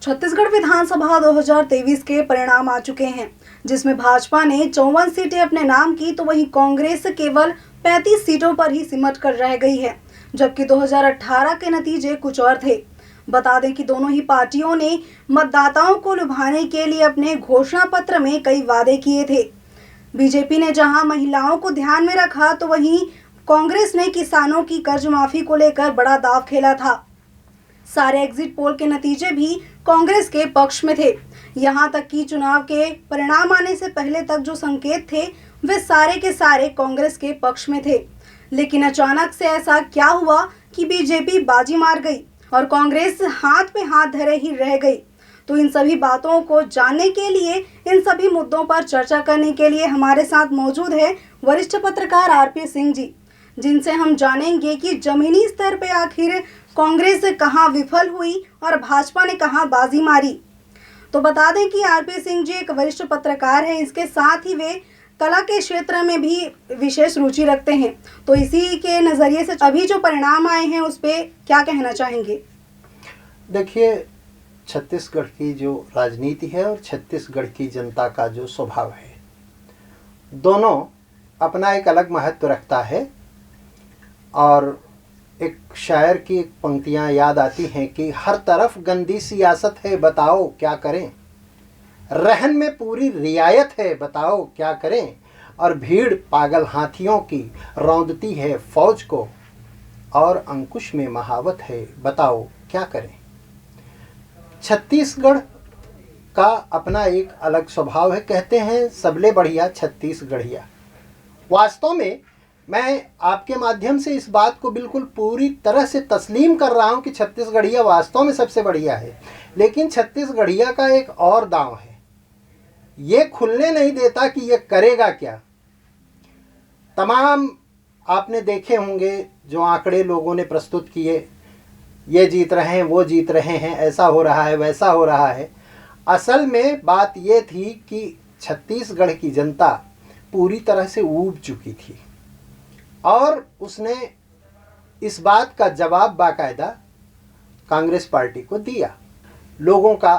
छत्तीसगढ़ विधानसभा 2023 के परिणाम आ चुके हैं, जिसमें भाजपा ने 54 सीटें अपने नाम की, तो वहीं कांग्रेस केवल 35 सीटों पर ही सिमट कर रह गई है, जबकि 2018 के नतीजे कुछ और थे। बता दें कि दोनों ही पार्टियों ने मतदाताओं को लुभाने के लिए अपने घोषणा पत्र में कई वादे किए थे। बीजेपी ने जहां महिलाओं को ध्यान में रखा, तो वहीं कांग्रेस ने किसानों की कर्ज माफी को लेकर बड़ा दांव खेला था। सारे एग्जिट पोल के नतीजे भी कांग्रेस के पक्ष में थे। यहां तक कि चुनाव के परिणाम आने से पहले तक जो संकेत थे वे सारे के सारे कांग्रेस के पक्ष में थे। लेकिन अचानक से ऐसा क्या हुआ कि बीजेपी बाजी मार गई और कांग्रेस हाथ पे हाथ धरे ही रह गई। तो इन सभी बातों को जानने के लिए, इन सभी मुद्दों पर चर्चा करने के लिए हमारे साथ मौजूद है वरिष्ठ पत्रकार आरपी सिंह जी, जिनसे हम जानेंगे कि जमीनी स्तर पे आखिर कांग्रेस कहां विफल हुई और भाजपा ने कहां बाजी मारी। तो बता दें कि आरपी सिंह जी एक वरिष्ठ पत्रकार हैं, इसके साथ ही वे कला के क्षेत्र में भी विशेष रुचि रखते हैं। तो इसी के नज़रिए से अभी जो परिणाम आए हैं उस पर क्या कहना चाहेंगे? देखिए, छत्तीसगढ़ की जो राजनीति है और छत्तीसगढ़ की जनता का जो स्वभाव है, दोनों अपना एक अलग महत्व रखता है। और एक शायर की एक पंक्तियाँ याद आती हैं कि हर तरफ गंदी सियासत है, बताओ क्या करें। रहन में पूरी रियायत है, बताओ क्या करें। और भीड़ पागल हाथियों की रौंदती है फौज को, और अंकुश में महावत है, बताओ क्या करें। छत्तीसगढ़ का अपना एक अलग स्वभाव है। कहते हैं सबले बढ़िया छत्तीसगढ़िया। वास्तव में मैं आपके माध्यम से इस बात को बिल्कुल पूरी तरह से तस्लीम कर रहा हूं कि छत्तीसगढ़िया वास्तव में सबसे बढ़िया है। लेकिन छत्तीसगढ़िया का एक और दांव है, ये खुलने नहीं देता कि ये करेगा क्या। तमाम आपने देखे होंगे जो आंकड़े लोगों ने प्रस्तुत किए, ये जीत रहे हैं, वो जीत रहे हैं, ऐसा हो रहा है, वैसा हो रहा है। असल में बात ये थी कि छत्तीसगढ़ की जनता पूरी तरह से ऊब चुकी थी और उसने इस बात का जवाब बाकायदा कांग्रेस पार्टी को दिया। लोगों का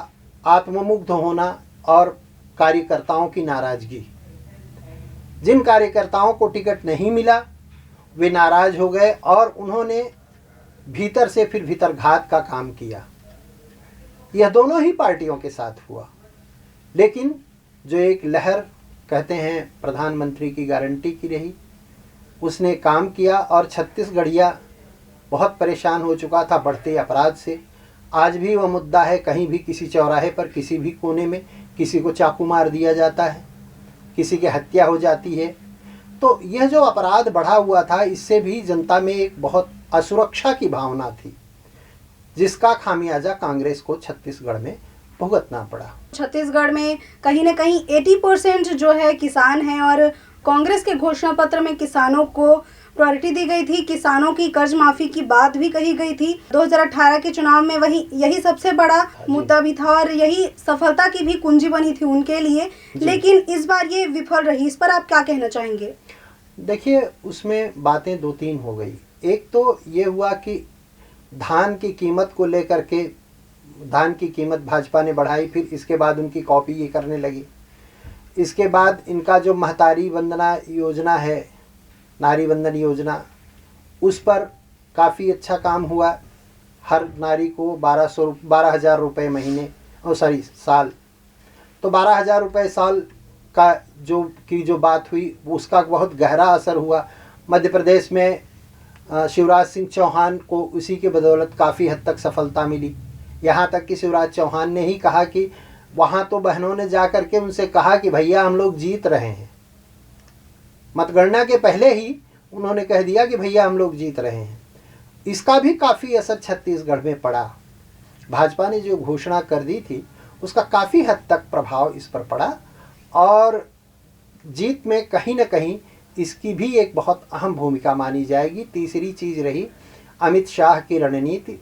आत्ममुग्ध होना और कार्यकर्ताओं की नाराज़गी। जिन कार्यकर्ताओं को टिकट नहीं मिला वे नाराज़ हो गए और उन्होंने भीतर से फिर भीतरघात का काम किया। यह दोनों ही पार्टियों के साथ हुआ। लेकिन जो एक लहर कहते हैं प्रधानमंत्री की गारंटी की रही, उसने काम किया और छत्तीसगढ़िया बहुत परेशान हो चुका था बढ़ते अपराध से। आज भी वह मुद्दा है, कहीं भी किसी चौराहे पर किसी भी कोने में किसी को चाकू मार दिया जाता है, किसी की हत्या हो जाती है। तो यह जो अपराध बढ़ा हुआ था, इससे भी जनता में एक बहुत असुरक्षा की भावना थी, जिसका खामियाजा कांग्रेस को छत्तीसगढ़ में भुगतना पड़ा। छत्तीसगढ़ में कहीं ना कहीं 80% जो है किसान हैं और कांग्रेस के घोषणा पत्र में किसानों को प्रायोरिटी दी गई थी। किसानों की कर्ज माफी की बात भी कही गई थी। 2018 के चुनाव में यही सबसे बड़ा मुद्दा भी था और यही सफलता की भी कुंजी बनी थी उनके लिए। लेकिन इस बार ये विफल रही, इस पर आप क्या कहना चाहेंगे? देखिए, उसमें बातें दो तीन हो गई। एक तो ये हुआ कि धान की कीमत को लेकर के, धान की कीमत भाजपा ने बढ़ाई, फिर इसके बाद उनकी कॉपी ये करने लगी। इसके बाद इनका जो महतारी वंदना योजना है, नारी वंदन योजना, उस पर काफ़ी अच्छा काम हुआ। हर नारी को 12,000 रुपये महीने, साल, तो 12,000 रुपये साल का जो बात हुई उसका बहुत गहरा असर हुआ। मध्य प्रदेश में शिवराज सिंह चौहान को उसी के बदौलत काफ़ी हद तक सफलता मिली। यहाँ तक कि शिवराज चौहान ने ही कहा कि वहाँ तो बहनों ने जा कर के उनसे कहा कि भैया हम लोग जीत रहे हैं। मतगणना के पहले ही उन्होंने कह दिया कि भैया हम लोग जीत रहे हैं। इसका भी काफ़ी असर छत्तीसगढ़ में पड़ा। भाजपा ने जो घोषणा कर दी थी उसका काफ़ी हद तक प्रभाव इस पर पड़ा और जीत में कहीं न कहीं इसकी भी एक बहुत अहम भूमिका मानी जाएगी। तीसरी चीज़ रही अमित शाह की रणनीति।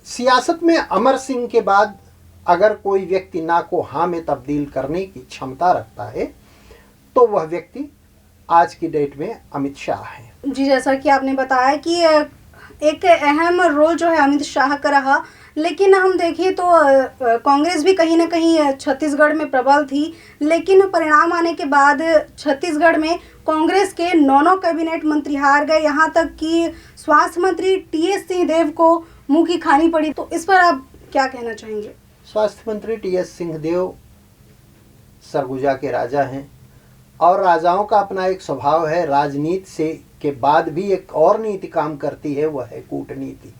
सियासत में अमर सिंह के बाद अगर कोई व्यक्ति ना को हाँ में तब्दील करने की क्षमता रखता है तो वह व्यक्ति आज की डेट में अमित शाह है। जी, जैसा कि आपने बताया कि एक अहम रोल जो है अमित शाह का रहा, लेकिन हम देखें तो कांग्रेस भी कहीं ना कहीं छत्तीसगढ़ में प्रबल थी, लेकिन परिणाम आने के बाद छत्तीसगढ़ में कांग्रेस के 9 कैबिनेट मंत्री हार गए, यहाँ तक कि स्वास्थ्य मंत्री टीएस सिंहदेव को मुंह की खानी पड़ी। तो इस पर आप क्या कहना चाहेंगे? स्वास्थ्य मंत्री टीएस सिंहदेव सरगुजा के राजा हैं और राजाओं का अपना एक स्वभाव है, राजनीति से के बाद भी एक और नीति काम करती है, वह है कूटनीति।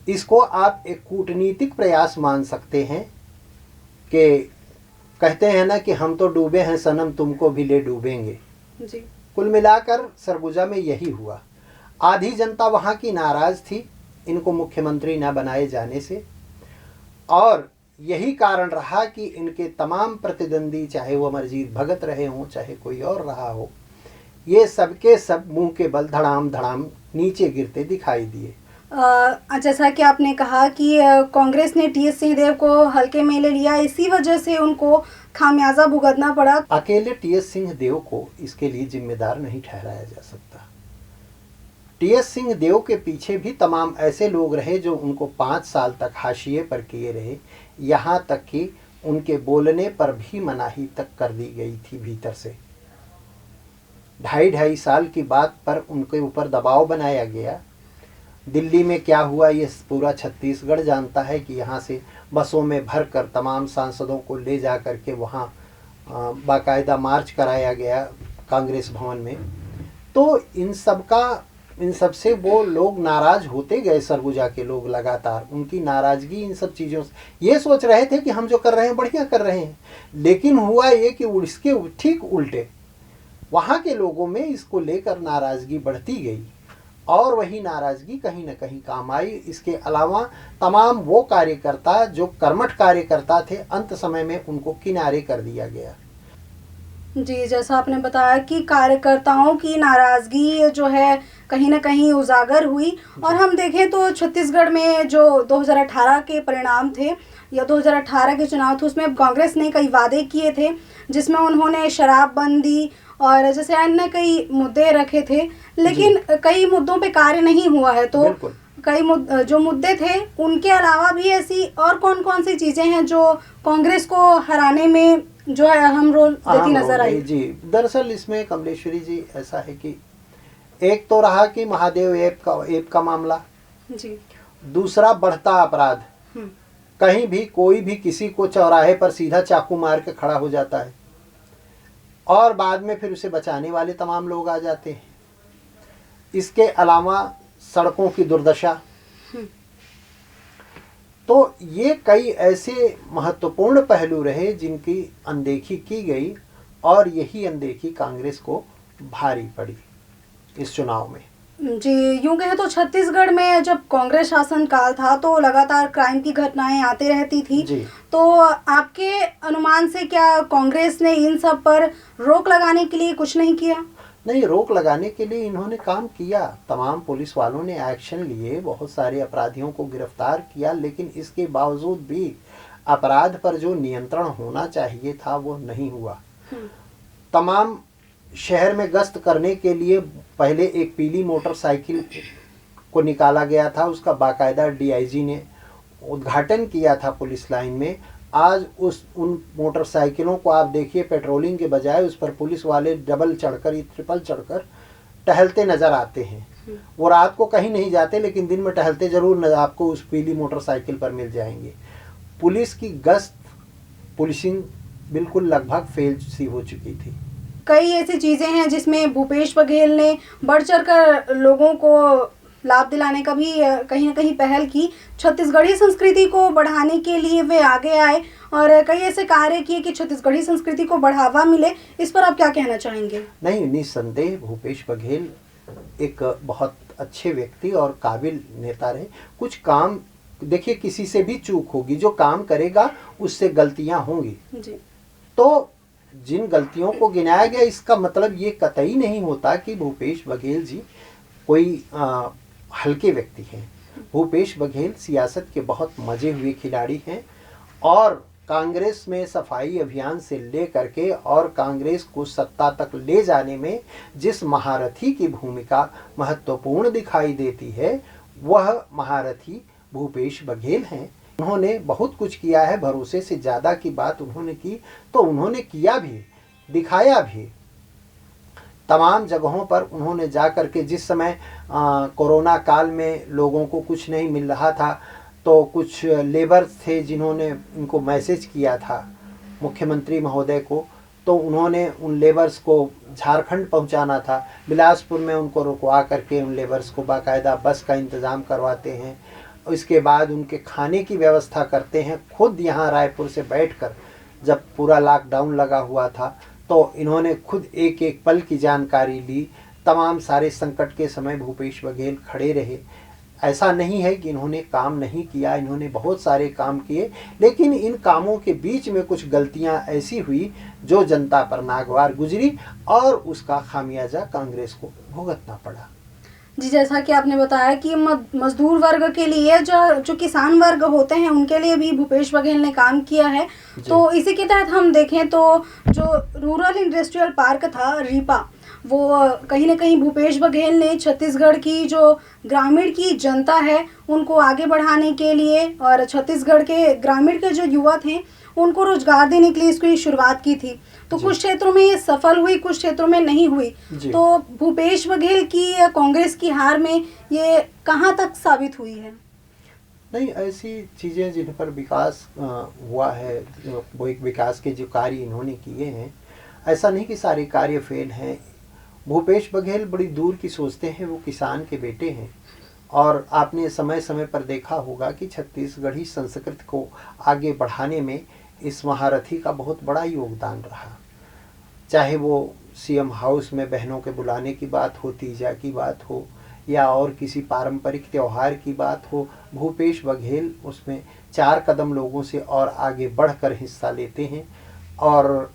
इसको आप एक कूटनीतिक प्रयास मान सकते हैं कि कहते हैं ना कि हम तो डूबे हैं सनम, तुमको भी ले डूबेंगे जी। कुल मिलाकर सरगुजा में यही हुआ। आधी जनता वहाँ की नाराज थी इनको मुख्यमंत्री न बनाए जाने से, और यही कारण रहा कि इनके तमाम प्रतिद्वंदी, चाहे वो अमरजीत भगत रहे हों चाहे कोई और रहा हो, ये सबके सब मुंह के बल धड़ाम धड़ाम नीचे गिरते दिखाई दिए। जैसा कि आपने कहा कि कांग्रेस ने टीएस सिंहदेव को हल्के में ले लिया, इसी वजह से उनको खामियाजा भुगतना पड़ा। अकेले टीएस सिंहदेव को इसके लिए जिम्मेदार नहीं ठहराया जा सकता। टीएस सिंहदेव के पीछे भी तमाम ऐसे लोग रहे जो उनको 5 साल तक हाशिए पर किए रहे, यहाँ तक कि उनके बोलने पर भी मनाही तक कर दी गई थी भीतर से। 2.5 साल की बात पर उनके ऊपर दबाव बनाया गया। दिल्ली में क्या हुआ ये पूरा छत्तीसगढ़ जानता है कि यहाँ से बसों में भरकर तमाम सांसदों को ले जा कर के वहाँ बाकायदा मार्च कराया गया कांग्रेस भवन में। तो इन सब से वो लोग नाराज होते गए, सरगुजा के लोग लगातार उनकी नाराजगी इन सब चीज़ों से, ये सोच रहे थे कि हम जो कर रहे हैं बढ़िया कर रहे हैं, लेकिन हुआ ये कि इसके ठीक उल्टे वहाँ के लोगों में इसको लेकर नाराज़गी बढ़ती गई और वही नाराज़गी कहीं ना कहीं काम आई। इसके अलावा तमाम वो कार्यकर्ता जो कर्मठ कार्यकर्ता थे, अंत समय में उनको किनारे कर दिया गया। जी, जैसा आपने बताया कि कार्यकर्ताओं की नाराज़गी जो है कहीं ना कहीं उजागर हुई, और हम देखें तो छत्तीसगढ़ में जो 2018 के परिणाम थे या 2018 के चुनाव थे, उसमें कांग्रेस ने कई वादे किए थे जिसमें उन्होंने शराबबंदी और जैसे अन्य कई मुद्दे रखे थे, लेकिन कई मुद्दों पे कार्य नहीं हुआ है। तो कई जो मुद्दे थे उनके अलावा भी ऐसी और कौन कौन सी चीज़ें हैं जो कांग्रेस को हराने में जो है अहम रोल देती नजर आई? जी, दरअसल इसमें कमलेश्वरी जी ऐसा है कि एक तो रहा कि महादेव ऐप का मामला जी, दूसरा बढ़ता अपराध। कहीं भी कोई भी किसी को चौराहे पर सीधा चाकू मार के खड़ा हो जाता है और बाद में फिर उसे बचाने वाले तमाम लोग आ जाते हैं। इसके अलावा सड़कों की दुर्दशा। तो ये कई ऐसे महत्वपूर्ण पहलू रहे जिनकी अनदेखी की गई और यही अनदेखी कांग्रेस को भारी पड़ी इस चुनाव में। जी, यूँ कहें तो छत्तीसगढ़ में जब कांग्रेस शासन काल था तो लगातार क्राइम की घटनाएं आती रहती थी जी। तो आपके अनुमान से क्या कांग्रेस ने इन सब पर रोक लगाने के लिए कुछ नहीं किया? नहीं, रोक लगाने के लिए इन्होंने काम किया। तमाम पुलिस वालों ने एक्शन लिए, बहुत सारे अपराधियों को गिरफ्तार किया, लेकिन इसके बावजूद भी अपराध पर जो नियंत्रण होना चाहिए था वो नहीं हुआ। तमाम शहर में गश्त करने के लिए पहले एक पीली मोटरसाइकिल को निकाला गया था, उसका बाकायदा डीआईजी ने उद्घाटन किया था पुलिस लाइन में। आज उन मोटरसाइकिलों को आप देखिए, पेट्रोलिंग के बजाय उस पर पुलिस वाले डबल चढ़कर, ट्रिपल चढ़कर टहलते नज़र आते हैं। वो रात को कहीं नहीं जाते लेकिन दिन में टहलते ज़रूर आपको उस पीली मोटरसाइकिल पर मिल जाएंगे। पुलिस की गश्त, पुलिसिंग बिल्कुल लगभग फेल सी हो चुकी थी। कई ऐसी चीज़ें हैं जिसमें भूपेश बघेल ने बढ़ चढ़कर लोगों को लाभ दिलाने का भी कहीं ना कहीं पहल की। छत्तीसगढ़ी संस्कृति को बढ़ाने के लिए वे आगे आए और कई ऐसे कार्य किए कि छत्तीसगढ़ी संस्कृति को बढ़ावा मिले। इस पर आप क्या कहना चाहेंगे? नहीं, निस्संदेह भूपेश बघेल एक बहुत अच्छे व्यक्ति और काबिल नेता रहे। कुछ काम देखिए, किसी से भी चूक होगी, जो काम करेगा उससे गलतियां होंगी जी। तो जिन गलतियों को गिनाया गया, इसका मतलब ये कतई नहीं होता कि भूपेश बघेल जी कोई हल्के व्यक्ति हैं। भूपेश बघेल सियासत के बहुत मजे हुए खिलाड़ी हैं और कांग्रेस में सफाई अभियान से लेकर के और कांग्रेस को सत्ता तक ले जाने में जिस महारथी की भूमिका महत्वपूर्ण दिखाई देती है, वह महारथी भूपेश बघेल हैं। उन्होंने बहुत कुछ किया है, भरोसे से ज़्यादा की बात उन्होंने की, तो उन्होंने किया भी, दिखाया भी। तमाम जगहों पर उन्होंने जा कर के, जिस समय कोरोना काल में लोगों को कुछ नहीं मिल रहा था, तो कुछ लेबर्स थे जिन्होंने इनको मैसेज किया था मुख्यमंत्री महोदय को, तो उन्होंने उन लेबर्स को झारखंड पहुंचाना था। बिलासपुर में उनको रुकवा करके उन लेबर्स को बाकायदा बस का इंतज़ाम करवाते हैं, इसके बाद उनके खाने की व्यवस्था करते हैं। खुद यहाँ रायपुर से बैठकर, जब पूरा लॉकडाउन लगा हुआ था, तो इन्होंने खुद एक एक पल की जानकारी ली। तमाम सारे संकट के समय भूपेश बघेल खड़े रहे। ऐसा नहीं है कि इन्होंने काम नहीं किया, इन्होंने बहुत सारे काम किए, लेकिन इन कामों के बीच में कुछ गलतियां ऐसी हुई जो जनता पर नागवार गुजरी और उसका खामियाजा कांग्रेस को भुगतना पड़ा। जी, जैसा कि आपने बताया कि मजदूर वर्ग के लिए, जो किसान वर्ग होते हैं, उनके लिए भी भूपेश बघेल ने काम किया है। तो इसी के तहत हम देखें तो जो रूरल इंडस्ट्रियल पार्क था रीपा, वो कहीं ना कहीं भूपेश बघेल ने छत्तीसगढ़ की जो ग्रामीण की जनता है उनको आगे बढ़ाने के लिए और छत्तीसगढ़ के ग्रामीण के जो युवा थे उनको रोजगार देने के लिए इसकी शुरुआत की थी। तो कुछ क्षेत्रों में ये सफल हुई, कुछ क्षेत्रों में नहीं हुई। तो भूपेश बघेल की कांग्रेस की हार में ये कहाँ तक साबित हुई है? नहीं, ऐसी चीज़ें जिन पर विकास हुआ है, वो एक विकास के जो कार्य इन्होंने किए हैं, ऐसा नहीं कि सारे कार्य फेल हैं। भूपेश बघेल बड़ी दूर की सोचते हैं, वो किसान के बेटे हैं और आपने समय समय पर देखा होगा कि छत्तीसगढ़ी संस्कृति को आगे बढ़ाने में इस महारथी का बहुत बड़ा योगदान रहा। चाहे वो सीएम हाउस में बहनों के बुलाने की बात हो, तीजा की बात हो या और किसी पारंपरिक त्यौहार की बात हो, भूपेश बघेल उसमें 4 कदम लोगों से और आगे बढ़कर हिस्सा लेते हैं। और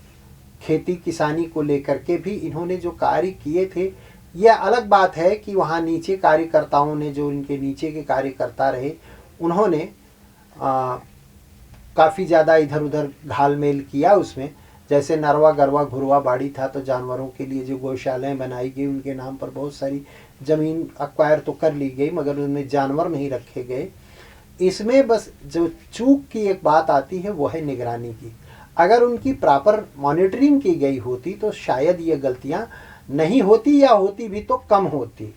खेती किसानी को लेकर के भी इन्होंने जो कार्य किए थे, यह अलग बात है कि वहाँ नीचे कार्यकर्ताओं ने, जो इनके नीचे के कार्यकर्ता रहे, उन्होंने काफ़ी ज़्यादा इधर उधर घालमेल किया उसमें। जैसे नरवा गरवा घुरवा बाड़ी था, तो जानवरों के लिए जो गौशालाएँ बनाई गई, उनके नाम पर बहुत सारी ज़मीन एक्वायर तो कर ली गई, मगर उनमें जानवर नहीं रखे गए। इसमें बस जो चूक की एक बात आती है वो है निगरानी की। अगर उनकी प्रॉपर मॉनिटरिंग की गई होती तो शायद ये गलतियां नहीं होती, या होती भी तो कम होती।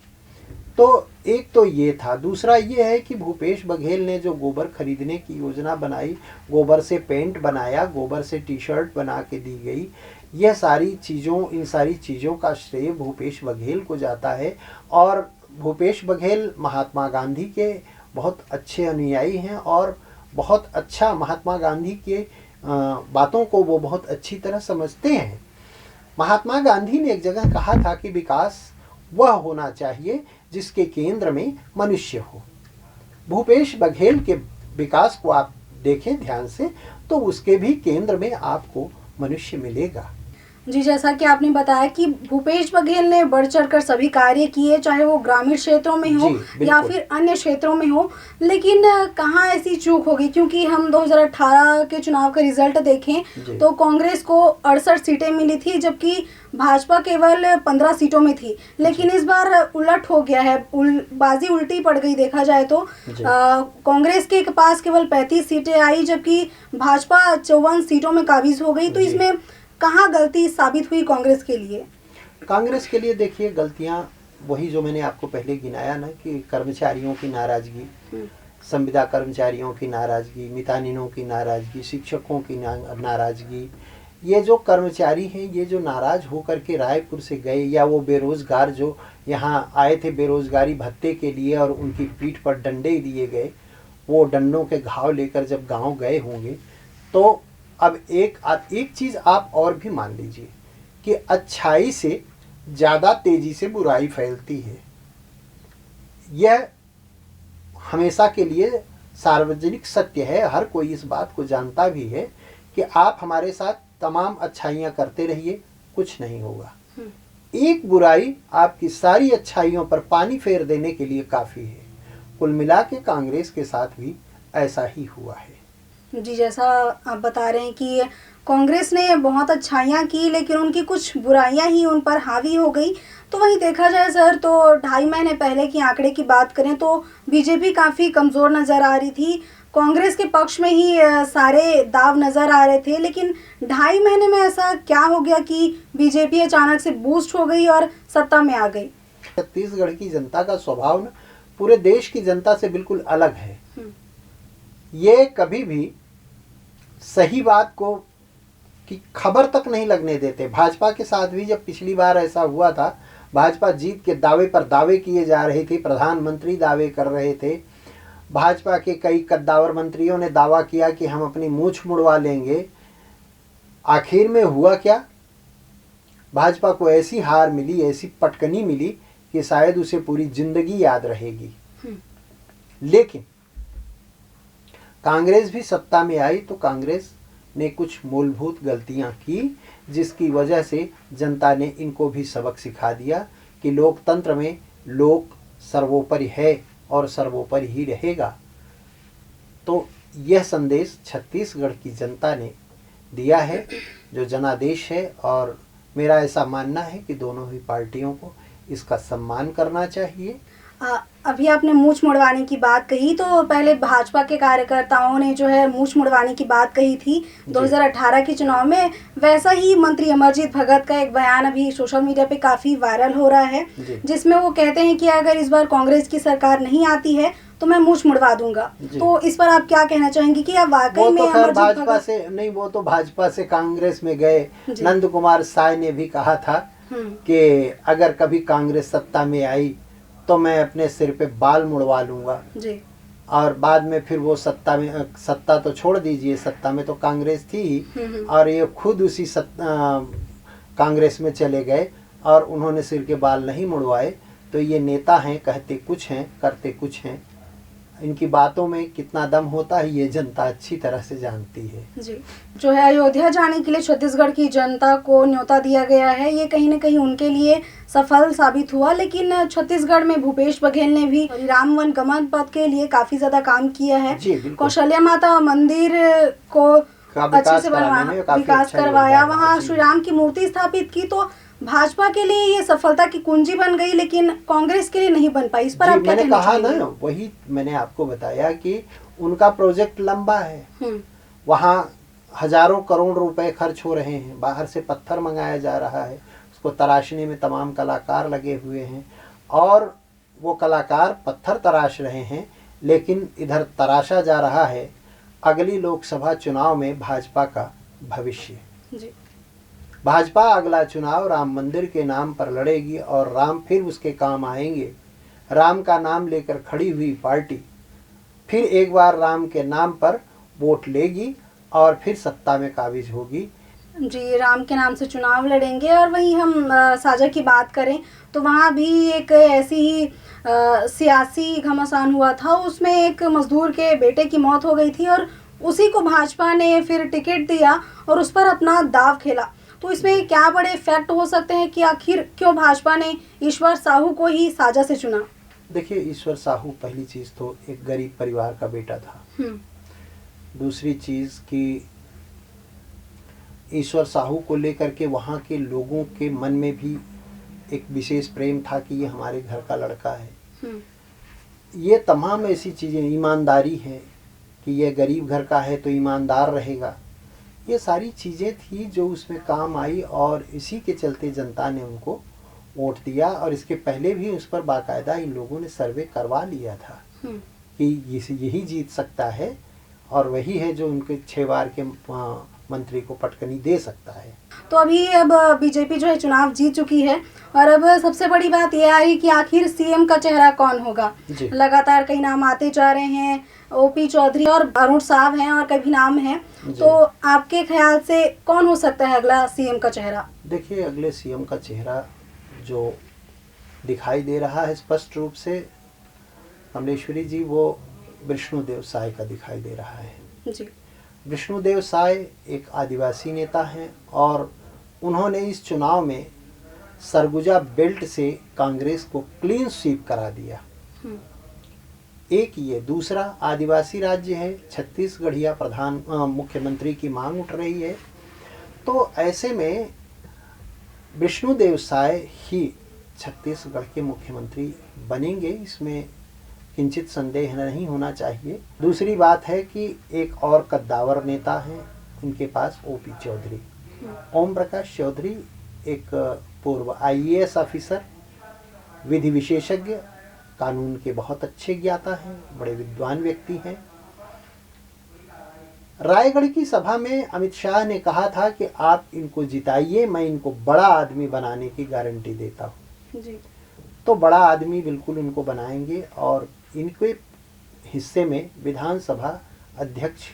तो एक तो ये था। दूसरा ये है कि भूपेश बघेल ने जो गोबर खरीदने की योजना बनाई, गोबर से पेंट बनाया, गोबर से टी शर्ट बना के दी गई, यह सारी चीज़ों, इन सारी चीज़ों का श्रेय भूपेश बघेल को जाता है। और भूपेश बघेल महात्मा गांधी के बहुत अच्छे अनुयायी हैं और बहुत अच्छा महात्मा गांधी के बातों को वो बहुत अच्छी तरह समझते हैं। महात्मा गांधी ने एक जगह कहा था कि विकास वह होना चाहिए जिसके केंद्र में मनुष्य हो। भूपेश बघेल के विकास को आप देखें ध्यान से, तो उसके भी केंद्र में आपको मनुष्य मिलेगा। जी, जैसा कि आपने बताया कि भूपेश बघेल ने बढ़ चढ़कर सभी कार्य किए, चाहे वो ग्रामीण क्षेत्रों में हो या फिर अन्य क्षेत्रों में हो, लेकिन कहाँ ऐसी चूक होगी? क्योंकि हम 2018 के चुनाव का रिजल्ट देखें तो कांग्रेस को 68 सीटें मिली थी, जबकि भाजपा केवल 15 सीटों में थी। लेकिन इस बार उलट हो गया है, बाजी उल्टी पड़ गई। देखा जाए तो कांग्रेस के पास केवल 35 सीटें आई, जबकि भाजपा 54 सीटों में काबिज हो गई। तो इसमें कहाँ गलती साबित हुई कांग्रेस के लिए? कांग्रेस के लिए देखिए, गलतियां वही जो मैंने आपको पहले गिनाया ना, कि कर्मचारियों की नाराजगी, संविदा कर्मचारियों की नाराजगी, मितानिनों की नाराजगी, शिक्षकों की नाराजगी। ये जो कर्मचारी हैं, ये जो नाराज होकर के रायपुर से गए, या वो बेरोजगार जो यहाँ आए थे बेरोजगारी भत्ते के लिए और उनकी पीठ पर डंडे दिए गए, वो डंडों के घाव लेकर जब गाँव गए होंगे, तो अब एक चीज़ आप और भी मान लीजिए कि अच्छाई से ज़्यादा तेज़ी से बुराई फैलती है। यह हमेशा के लिए सार्वजनिक सत्य है। हर कोई इस बात को जानता भी है कि आप हमारे साथ तमाम अच्छाइयाँ करते रहिए, कुछ नहीं होगा। एक बुराई आपकी सारी अच्छाइयों पर पानी फेर देने के लिए काफ़ी है। कुल मिला के कांग्रेस के साथ भी ऐसा ही हुआ है। जी, जैसा आप बता रहे हैं कि कांग्रेस ने बहुत अच्छाइयाँ की लेकिन उनकी कुछ बुराइयाँ ही उन पर हावी हो गई। तो वहीं देखा जाए सर तो 2.5 महीने पहले की आंकड़े की बात करें तो बीजेपी काफ़ी कमज़ोर नज़र आ रही थी। कांग्रेस के पक्ष में ही सारे दाव नज़र आ रहे थे, लेकिन 2.5 महीने में ऐसा क्या हो गया कि बीजेपी अचानक से बूस्ट हो गई और सत्ता में आ गई? छत्तीसगढ़ की जनता का स्वभाव ना पूरे देश की जनता से बिल्कुल अलग है। ये कभी भी सही बात को की खबर तक नहीं लगने देते। भाजपा के साथ भी जब पिछली बार ऐसा हुआ था, भाजपा जीत के दावे पर दावे किए जा रहे थे, प्रधानमंत्री दावे कर रहे थे, भाजपा के कई कद्दावर मंत्रियों ने दावा किया कि हम अपनी मूंछ मुड़वा लेंगे। आखिर में हुआ क्या? भाजपा को ऐसी हार मिली, ऐसी पटकनी मिली कि शायद उसे पूरी जिंदगी याद रहेगी। लेकिन कांग्रेस भी सत्ता में आई तो कांग्रेस ने कुछ मूलभूत गलतियां की, जिसकी वजह से जनता ने इनको भी सबक सिखा दिया कि लोकतंत्र में लोक सर्वोपरि है और सर्वोपरि ही रहेगा। तो यह संदेश छत्तीसगढ़ की जनता ने दिया है, जो जनादेश है, और मेरा ऐसा मानना है कि दोनों ही पार्टियों को इसका सम्मान करना चाहिए। अभी आपने मूंछ मुड़वाने की बात कही, तो पहले भाजपा के कार्यकर्ताओं ने जो है मूंछ मुड़वाने की बात कही थी 2018 के चुनाव में। वैसा ही मंत्री अमरजीत भगत का एक बयान अभी सोशल मीडिया पे काफ़ी वायरल हो रहा है, जिसमें वो कहते हैं कि अगर इस बार कांग्रेस की सरकार नहीं आती है तो मैं मूंछ मुड़वा दूंगा। तो इस पर आप क्या कहना चाहेंगे कि आप वाकई में भाजपा से नहीं, वो तो भाजपा से कांग्रेस में गए। नंद कुमार साय ने भी कहा था कि अगर कभी कांग्रेस सत्ता में आई तो मैं अपने सिर पे बाल मुड़वा लूंगा जी। और बाद में फिर वो सत्ता तो छोड़ दीजिए, सत्ता में तो कांग्रेस थी और ये खुद उसी कांग्रेस में चले गए और उन्होंने सिर के बाल नहीं मुड़वाए। तो ये नेता हैं, कहते कुछ हैं करते कुछ हैं। इनकी बातों में कितना दम होता है ये जनता अच्छी तरह से जानती है जी। जो है अयोध्या जाने के लिए छत्तीसगढ़ की जनता को न्योता दिया गया है, ये कहीं न कहीं उनके लिए सफल साबित हुआ। लेकिन छत्तीसगढ़ में भूपेश बघेल ने भी राम वन गमन पथ के लिए काफी ज्यादा काम किया है। कौशल्या माता मंदिर को अच्छे से विकास करवाया, वहाँ श्री राम की मूर्ति स्थापित की। तो भाजपा के लिए ये सफलता की कुंजी बन गई, लेकिन कांग्रेस के लिए नहीं बन पाई। इस पर आप क्या कहना चाहेंगे? मैंने कहा ना, वही मैंने आपको बताया कि उनका प्रोजेक्ट लंबा है। वहाँ हजारों करोड़ रुपए खर्च हो रहे हैं, बाहर से पत्थर मंगाया जा रहा है, उसको तराशने में तमाम कलाकार लगे हुए हैं और वो कलाकार पत्थर तराश रहे हैं। लेकिन इधर तराशा जा रहा है अगली लोकसभा चुनाव में भाजपा का भविष्य। भाजपा अगला चुनाव राम मंदिर के नाम पर लड़ेगी और राम फिर उसके काम आएंगे। राम का नाम लेकर खड़ी हुई पार्टी फिर एक बार राम के नाम पर वोट लेगी और फिर सत्ता में काबिज होगी। जी, राम के नाम से चुनाव लड़ेंगे। और वहीं हम साझा की बात करें तो वहाँ भी एक ऐसी ही सियासी घमासान हुआ था, उसमें एक मजदूर के बेटे की मौत हो गई थी और उसी को भाजपा ने फिर टिकट दिया और उस पर अपना दाव खेला। तो इसमें क्या बड़े फैक्ट हो सकते हैं कि आखिर क्यों भाजपा ने ईश्वर साहू को ही साझा से चुना? देखिए, ईश्वर साहू पहली चीज तो एक गरीब परिवार का बेटा था। दूसरी चीज कि ईश्वर साहू को लेकर के वहाँ के लोगों के मन में भी एक विशेष प्रेम था कि ये हमारे घर का लड़का है। ये तमाम ऐसी चीजें, ईमानदारी है कि ये गरीब घर का है तो ईमानदार रहेगा, ये सारी चीज़ें थी जो उसमें काम आई और इसी के चलते जनता ने उनको वोट दिया। और इसके पहले भी उस पर बाकायदा इन लोगों ने सर्वे करवा लिया था कि यही जीत सकता है और वही है जो उनके 6 बार के मंत्री को पटकनी दे सकता है। तो अभी अब बीजेपी जो है चुनाव जीत चुकी है और अब सबसे बड़ी बात यह आई कि आखिर सीएम का चेहरा कौन होगा। लगातार कई नाम आते जा रहे हैं, ओपी चौधरी और अरुण साहब हैं और कई नाम हैं। तो आपके ख्याल से कौन हो सकता है अगला सीएम का चेहरा? देखिए, अगले सीएम का चेहरा जो दिखाई दे रहा है स्पष्ट रूप से कमलेश्वरी जी, वो विष्णुदेव साय का दिखाई दे रहा है जी। विष्णुदेव साय एक आदिवासी नेता हैं और उन्होंने इस चुनाव में सरगुजा बेल्ट से कांग्रेस को क्लीन स्वीप करा दिया। एक ये, दूसरा आदिवासी राज्य है, छत्तीसगढ़िया मुख्यमंत्री की मांग उठ रही है। तो ऐसे में विष्णुदेव साय ही छत्तीसगढ़ के मुख्यमंत्री बनेंगे, इसमें किंचित संदेह नहीं होना चाहिए। दूसरी बात है कि एक और कद्दावर नेता हैं उनके पास, ओपी चौधरी, ओम प्रकाश चौधरी, एक पूर्व IAS ऑफिसर, विधि विशेषज्ञ, कानून के बहुत अच्छे ज्ञाता हैं, बड़े विद्वान व्यक्ति हैं। रायगढ़ की सभा में अमित शाह ने कहा था कि आप इनको जिताइए, मैं इनको बड़ा आदमी बनाने की गारंटी देता हूँ जी। तो बड़ा आदमी बिल्कुल उनको बनाएंगे और इनके हिस्से में विधानसभा अध्यक्ष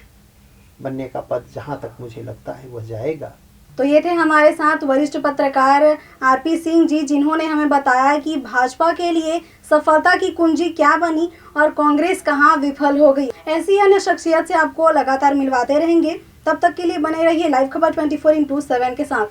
बनने का पद जहाँ तक मुझे लगता है वह जाएगा। तो ये थे हमारे साथ वरिष्ठ पत्रकार RP सिंह जी, जिन्होंने हमें बताया कि भाजपा के लिए सफलता की कुंजी क्या बनी और कांग्रेस कहां विफल हो गई। ऐसी अन्य शख्सियत से आपको लगातार मिलवाते रहेंगे। तब तक के लिए बने रहिए लाइव खबर 24/7 के साथ।